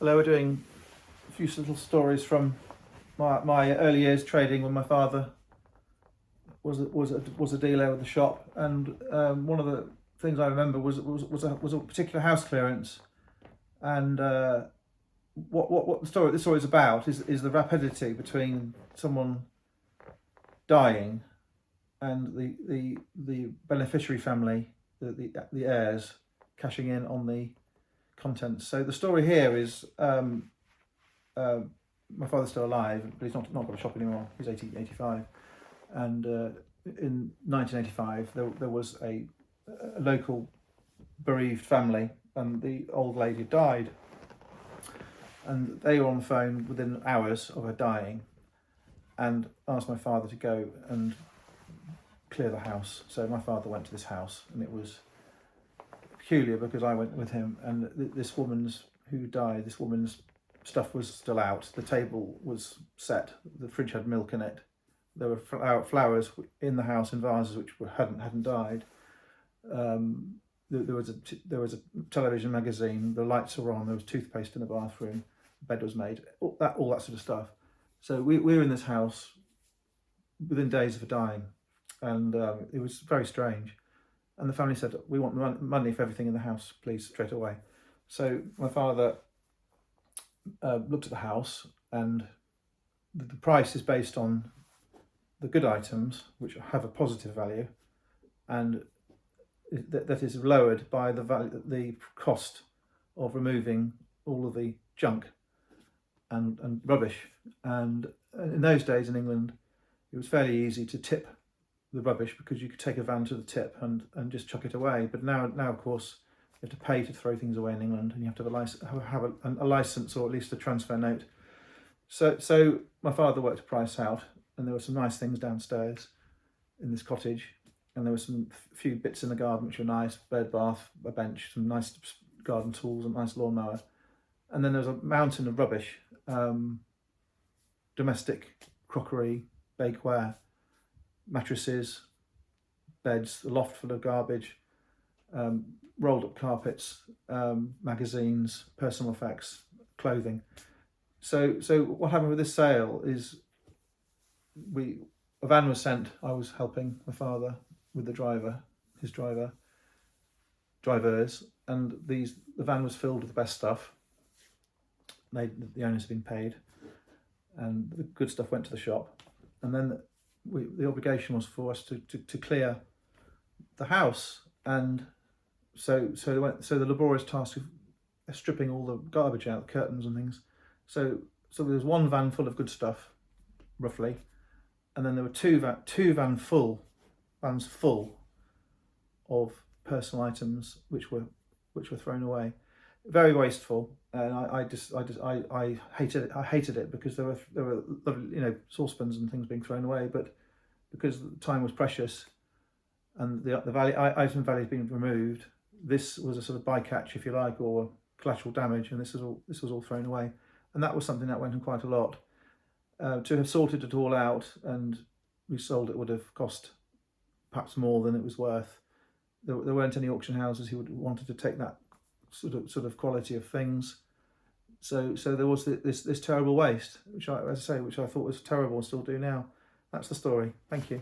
Hello, we're doing a few little stories from my early years trading when my father was a dealer with the shop, and one of the things I remember was a particular house clearance, and what this story is about is the rapidity between someone dying and the beneficiary family, the heirs, cashing in on the contents. So the story here is my father's still alive, but he's not got a shop anymore. He's 85, and in 1985 there was a local bereaved family, and the old lady died, and they were on the phone within hours of her dying, and asked my father to go and clear the house. So my father went to this house, and it was peculiar because I went with him, and this woman's stuff was still out. The table was set. The fridge had milk in it. There were flowers in the house in vases which hadn't died. There was a television magazine. The lights were on. There was toothpaste in the bathroom. The bed was made. All that sort of stuff. So we were in this house within days of her dying, and it was very strange. And the family said, "We want money for everything in the house, please, straight away." So my father looked at the house, and the price is based on the good items, which have a positive value, and that is lowered by the cost of removing all of the junk and rubbish. And in those days in England, it was fairly easy to tip the rubbish because you could take a van to the tip and just chuck it away. But now of course, you have to pay to throw things away in England, and you have to have a license, or at least a transfer note. So my father worked a price out, and there were some nice things downstairs in this cottage, and there were some few bits in the garden which were nice: bird bath, a bench, some nice garden tools, a nice lawnmower, and then there was a mountain of rubbish, domestic crockery, bakeware, mattresses, beds, a loft full of garbage, rolled up carpets, magazines, personal effects, clothing. So what happened with this sale is a van was sent. I was helping my father with his drivers, and the van was filled with the best stuff. The owners had been paid, and the good stuff went to the shop, and then the obligation was for us to clear the house, and so the laborious task of stripping all the garbage out, curtains and things. So there was one van full of good stuff, roughly, and then there were two vans full of personal items which were thrown away. Very wasteful, and I hated it because there were lovely, saucepans and things being thrown away, but because time was precious and the item value has been removed, this was a sort of bycatch, if you like, or collateral damage, and this was all thrown away. And that was something that went on quite a lot. To have sorted it all out and resold it would have cost perhaps more than it was worth. There weren't any auction houses who wanted to take that sort of quality of things. So there was this terrible waste, which I thought was terrible and still do now. That's the story. Thank you.